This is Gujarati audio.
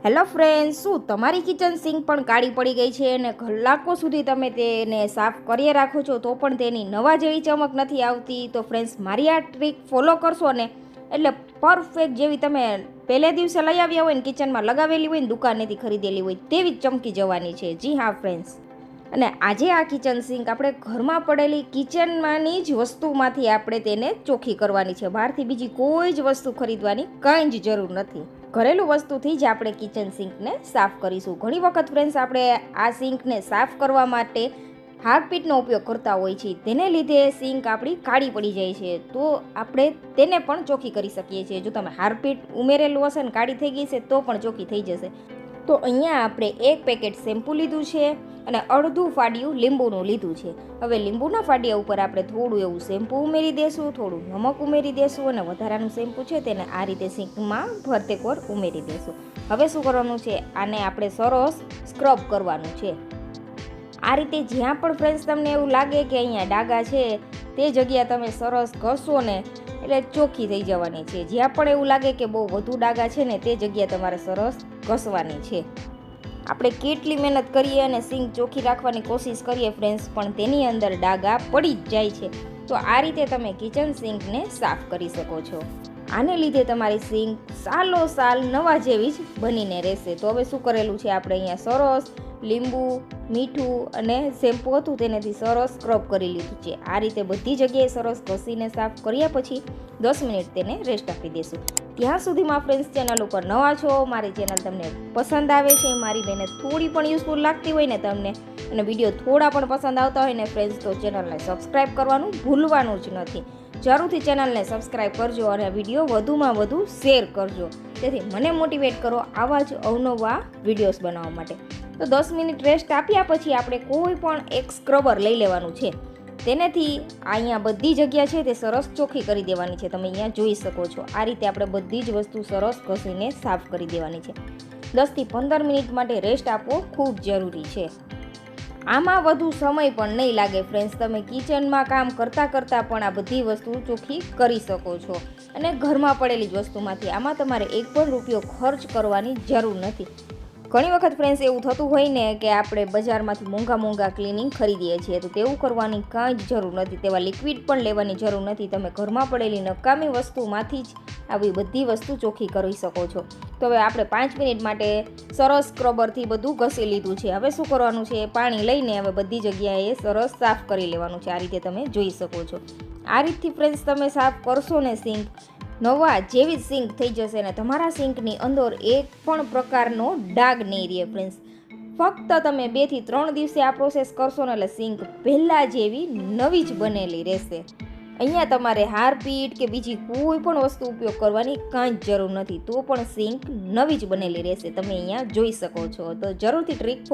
હેલો ફ્રેન્ડ્સ, શું તમારી કિચન સિંક પણ કાળી પડી ગઈ છે અને કલાકો સુધી તમે તેને સાફ કરીએ રાખો છો તો પણ તેની નવા જેવી ચમક નથી આવતી? તો ફ્રેન્ડ્સ, મારી આ ટ્રીક ફોલો કરશો ને એટલે પરફેક્ટ જેવી તમે પહેલે દિવસે લઈ આવ્યા હોય ને કિચનમાં લગાવેલી હોય ને દુકાનેથી ખરીદેલી હોય તેવી જ ચમકી જવાની છે. જી હા ફ્રેન્ડ્સ, અને આજે આ કિચન સિંક આપણે ઘરમાં પડેલી કિચનમાંની જ વસ્તુમાંથી આપણે તેને ચોખ્ખી કરવાની છે. બહારથી બીજી કોઈ જ વસ્તુ ખરીદવાની કંઈ જ જરૂર નથી. ઘરેલું વસ્તુથી જ આપણે કિચન સિંકને સાફ કરીશું. ઘણી વખત ફ્રેન્ડ્સ, આપણે આ સિંકને સાફ કરવા માટે હાર્પિકનો ઉપયોગ કરતા હોય છીએ. તેને લીધે સિંક આપણી કાળી પડી જાય છે. તો આપણે તેને પણ ચોખ્ખી કરી શકીએ છીએ. જો તમે હાર્પિક ઉમેરેલું હશે ને કાળી થઈ ગઈ છે તો પણ ચોખ્ખી થઈ જશે. તો અહીંયા આપણે એક પેકેટ શેમ્પૂ લીધું છે અને અડધું ફાડિયું લીંબુનું લીધું છે. હવે લીંબુના ફાડિયા ઉપર આપણે થોડું એવું શેમ્પૂ ઉમેરી દેશું, થોડું નમક ઉમેરી દેશું અને વધારાનું શેમ્પૂ છે તેને આ રીતે સિંકમાં ફરતેકવાર ઉમેરી દેશું. હવે શું કરવાનું છે, આને આપણે સરસ સ્ક્રબ કરવાનું છે. આ રીતે જ્યાં પણ ફ્રેન્ડ્સ તમને એવું લાગે કે અહીંયા ડાઘા છે તે જગ્યા તમે સરસ ઘસો ને એટલે ચોખ્ખી થઈ જવાની છે. જ્યાં પણ એવું લાગે કે બહુ વધુ ડાઘા છે ને તે જગ્યા તમારે સરસ ઘસવાની છે. આપણે કેટલી મહેનત કરીએ અને સિંક ચોખ્ખી રાખવાની કોશિશ કરીએ ફ્રેન્ડ્સ, પણ તેની અંદર ડાઘા પડી જ જાય છે. તો આ રીતે તમે કિચન સિંકને સાફ કરી શકો છો. આને લીધે તમારી સિંક સાલો સાલ નવા જેવી જ બનીને રહેશે. તો હવે શું કરેલું છે, આપણે અહીંયા સરસ લીંબુ, મીઠું અને શેમ્પૂ હતું તેનાથી સરસ સ્ક્રબ કરી લીધું છે. આ રીતે બધી જગ્યાએ સરસ ઘસીને સાફ કર્યા પછી 10 મિનિટ તેને રેસ્ટ આપી દઈશું. ત્યાં સુધીમાં ફ્રેન્ડ્સ, ચેનલ ઉપર નવા છો, મારી ચેનલ તમને પસંદ આવે છે, મારી મહેનત થોડી પણ યુઝફુલ લાગતી હોય ને તમને, અને વિડીયો થોડા પણ પસંદ આવતા હોય ને ફ્રેન્ડ્સ, તો ચેનલને સબસ્ક્રાઈબ કરવાનું ભૂલવાનું જ નથી. જરૂરથી ચેનલને સબસ્ક્રાઈબ કરજો અને વિડીયો વધુમાં વધુ શેર કરજો, તેથી મને મોટિવેટ કરો આવા જ અવનવા વિડીયોઝ બનાવવા માટે. તો 10 મિનિટ રેસ્ટ આપ્યા પછી આપણે કોઈ પણ એક સ્ક્રબર લઈ લેવાનું છે. તેનાથી અહીંયા બધી જગ્યા છે તે સરસ ચોખ્ખી કરી દેવાની છે. તમે અહીંયા જોઈ શકો છો. આ રીતે આપણે બધી જ વસ્તુ સરસ ઘસીને સાફ કરી દેવાની છે. 10 થી 15 મિનિટ માટે રેસ્ટ આપવો ખૂબ જરૂરી છે. આમાં વધુ સમય પણ નહીં લાગે ફ્રેન્ડ્સ. તમે કિચનમાં કામ કરતાં કરતાં પણ આ બધી વસ્તુ ચોખ્ખી કરી શકો છો અને ઘરમાં પડેલી જ વસ્તુમાંથી. આમાં તમારે એક પણ રૂપિયો ખર્ચ કરવાની જરૂર નથી. ઘણી વખત ફ્રેન્ડ્સ એવું થતું હોય ને કે આપણે બજારમાંથી મોંઘા ક્લિનિંગ ખરીદીએ છીએ, તો તેવું કરવાની કાંઈ જ જરૂર નથી. તેવા લિક્વિડ પણ લેવાની જરૂર નથી. તમે ઘરમાં પડેલી નકામી વસ્તુમાંથી જ આવી બધી વસ્તુ ચોખ્ખી કરી શકો છો. તો હવે આપણે 5 મિનિટ માટે સરસ સ્ક્રબરથી બધું ઘસી લીધું છે. હવે શું કરવાનું છે, પાણી લઈને હવે બધી જગ્યાએ સરસ સાફ કરી લેવાનું છે. આ રીતે તમે જોઈ શકો છો. આ રીતથી ફ્રેન્ડ્સ તમે સાફ કરશો ને સિંક નવા જેવી સિંક થઈ જશે ને તમારા સિંકની અંદર એક પણ પ્રકારનો ડાઘ નહીં રહે ફ્રેન્ડ્સ. ફક્ત તમે 2 થી 3 દિવસે આ પ્રોસેસ કરશો ને એટલે સિંક પહેલાં જેવી નવી જ બનેલી રહેશે. અહીંયા તમારે હાર્પિક કે બીજી કોઈ પણ વસ્તુ ઉપયોગ કરવાની કાંઈ જ જરૂર નથી. તો પણ સિંક નવી જ બનેલી રહેશે. તમે અહીંયા જોઈ શકો છો. તો જરૂરથી ટ્રીક